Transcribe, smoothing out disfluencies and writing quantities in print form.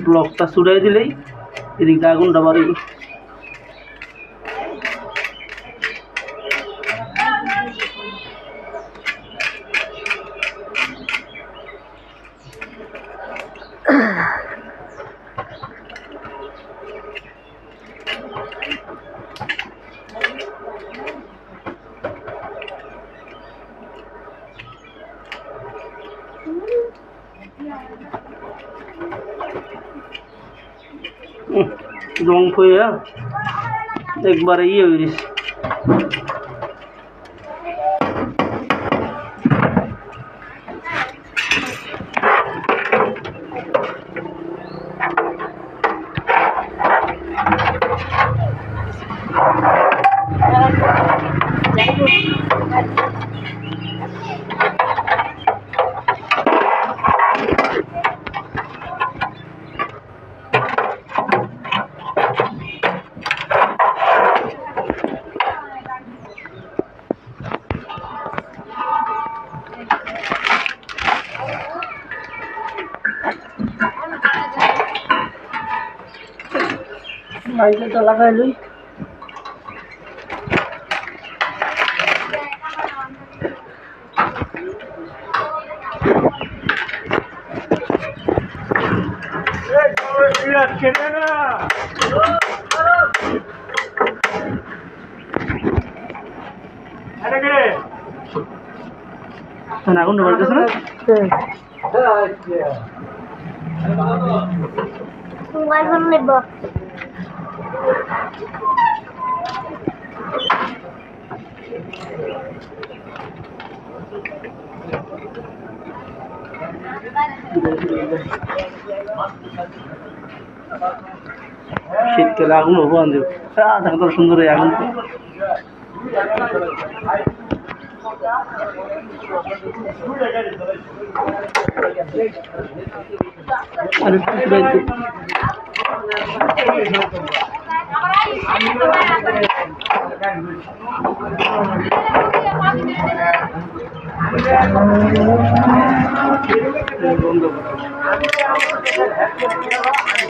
ব্লকটা ছুড়াই দিলেই এদিকে আগুনটা বাড়িবে। রং হইয়া একবারে ইয়ে হয়ে গেছে। লাইটটা লাগাই লই। আগুন ঢোকাইতেছে না? শীতকালে আগুন হবো আনন্দ দেখো তো সুন্দর এই আগুন। বন্ধ